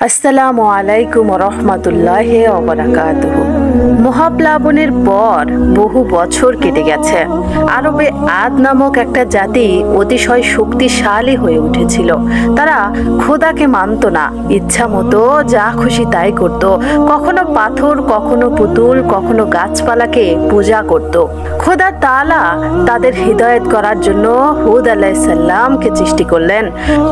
আসসালামু আলাইকুম রহমতুল্লাহি ওয়া বারাকাতুহু। মহাপ্লাবনের পর বহু বছর কেটে গেছে। আরবে আদ নামক একটা জাতি অতিশয় শক্তিশালী হয়ে উঠেছিল। তারা খোদাকে মানত না, ইচ্ছা মতো যা খুশি তাই করত। কখনো পাথর, কখনো পুতুল, কখনো গাছপালাকে পূজা করত। খোদা তাআলা তাদের হিদায়াত করার জন্য হুদ আলাইহিস সালামকে সৃষ্টি করলেন।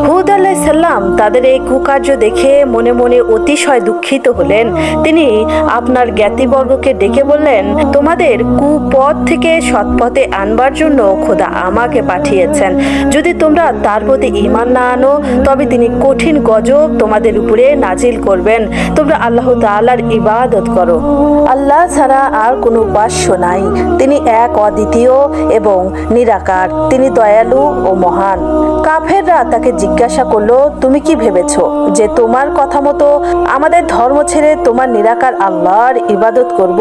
হুদ আলাইহিস সালাম তাদের এই কুকার্য দেখে মনে মনে অতিশয় দুঃখিত হলেন। তিনি আপনার জ্ঞাতিবর্গকে ডেকে বললেন, তোমাদের কুপথ থেকে সৎপথে আনবার জন্য খোদা আমাকে পাঠিয়েছেন। যদি তোমরা তার প্রতি ঈমান না আনো তবে তিনি কঠিন গজব তোমাদের উপরে নাজিল করবেন। তোমরা আল্লাহ তাআলার ইবাদত করো। আল্লাহ ছাড়া আর কোনো উপাস্য নাই। তিনি এক, অদ্বিতীয় এবং নিরাকার। তিনি দয়ালু ও মহান। কাফেররা তাকে জিজ্ঞাসা করলো, তুমি কি ভেবেছো যে তোমার কথা মতো আমাদের ধর্ম ছেড়ে তোমার নিরাকার আল্লাহর ইবাদত করব?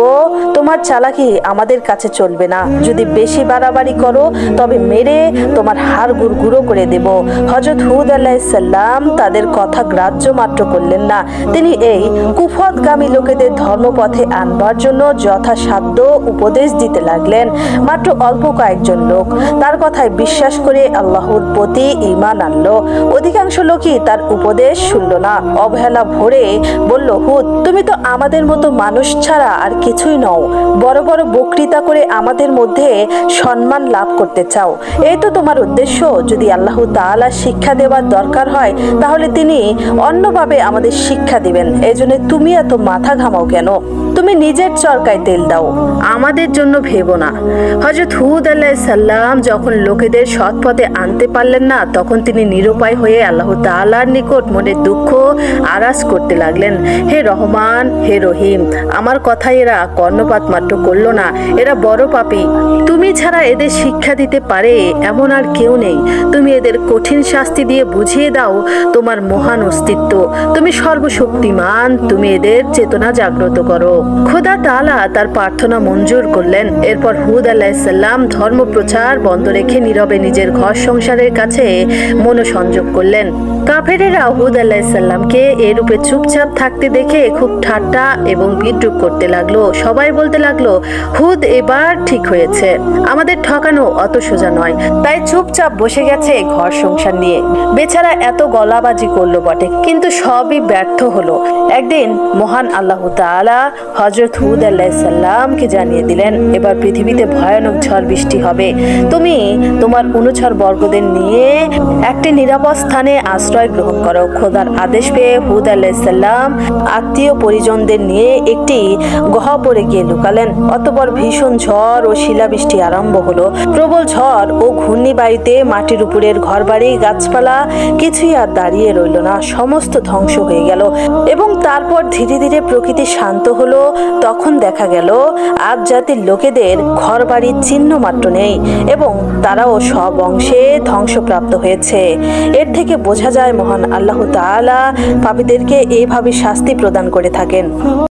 তোমার চালাকি আমাদের কাছে চলবে না। যদি বেশি বাড়াবাড়ি করো তবে মেরে তোমার হাড় গুড়গুড়ো করে দেব। হযরত হুদ আলাইহিস সালাম তাদের কথা গ্রাহ্য মাত্র করলেন না। তিনি এই কুফতগামী লোকেদের ধর্মপথে আনবার জন্য যথাসাধ্য উপদেশ দিতে লাগলেন। মাত্র অল্প কয়েকজন লোক তার কথায় বিশ্বাস করে আল্লাহর প্রতি ঈমান আনলো। অধিকাংশ লোকই তার উপদেশ শুনল না। অবহেলা ভরে বলল, হুদ, তুমি তো আমাদের মতো মানুষ ছাড়া আর কিছুই নও। বড় বড় বক্তৃতা করে আমাদের মধ্যে সম্মান লাভ করতে চাও, এই তো তোমার উদ্দেশ্য। যদি আল্লাহ তাআলা শিক্ষা দেওয়ার দরকার হয় তাহলে তিনি অন্যভাবে আমাদের শিক্ষা দিবেন। এজন্য তুমি এত মাথা ঘামাও কেন? তুমি নিজের চরকায় তেল দাও, আমাদের জন্য ভেবো না। হযরত হুদ আলাইহিস সালাম যখন লোকেদের সৎ পথে আনতে পারলেন না তখন তিনি নিরুপায় হয়ে আল্লাহ তাআলার নিকট মনের দুঃখ আরাজ করতে লাগলেন। হে রহমান, হে রহিম, আমার কথায় এরা কর্ণপাত মাত্র করলো না। এরা বড় পাপী। তুমি ছাড়া এদের শিক্ষা দিতে পারে এমন আর কেউ নেই। তুমি এদের কঠিন শাস্তি দিয়ে বুঝিয়ে দাও তোমার মহান অস্তিত্ব। তুমি সর্বশক্তিমান। তুমি এদের চেতনা জাগ্রত করো। খোদা তাআলা তার প্রার্থনা মঞ্জুর করলেন। এরপর হুদ আলাইহিস সালাম ধর্ম প্রচার বন্ধ রেখে নীরবে নিজের ঘর সংসারের কাছে মনোসংযোগ করলেন। কাফেরেরা হুদ আলাইহিস সালামকে এরূপে চুপচাপ থাকতে দেখে খুব ঠাট্টা এবং বিদ্রূপ করতে লাগলো। সবাই বলতে লাগলো, হুদ এবার ঠিক হয়েছে, আমাদের ঠকানো অত সোজা নয়, তাই চুপচাপ বসে গেছে ঘর সংসার নিয়ে। বেচারা এত গলাবাজি করলো বটে, কিন্তু সবই ব্যর্থ হলো। একদিন মহান আল্লাহ তাআলা হযরত হুদ আলাইহিস সালামকে জানিয়ে দিলেন, এবার পৃথিবীতে ভয়ানক ঝড় বৃষ্টি হবে। তুমি তোমার অনুচর বর্গদের নিয়ে একটি নিরাপদ স্থানে আশ্রয় গ্রহণ করো। খোদার আদেশ পেয়ে হুদ আলাইহিস সালাম আত্মীয় পরিজনদের নিয়ে একটি গহ্বরে গিয়ে লুকালেন। অতঃপর ভীষণ ঝড় ও শিলাবৃষ্টি আরম্ভ হলো। প্রবল ঝড় ও ঘূর্ণিবায়ুতে মাটির উপরের ঘরবাড়ি, গাছপালা কিছুই আর দাঁড়িয়ে রইল না, সমস্ত ধ্বংস হয়ে গেল। এবং তারপর ধীরে ধীরে প্রকৃতি শান্ত হলো। তখন দেখা গেল আদ জাতির লোকেদের ঘরবাড়ির চিহ্ন মাত্র নেই এবং তারাও সব অংশে ধ্বংসপ্রাপ্ত হয়েছে। এর থেকে বোঝা যায় মহান আল্লাহ তাআলা পাপীদেরকে এইভাবে শাস্তি প্রদান করে থাকেন।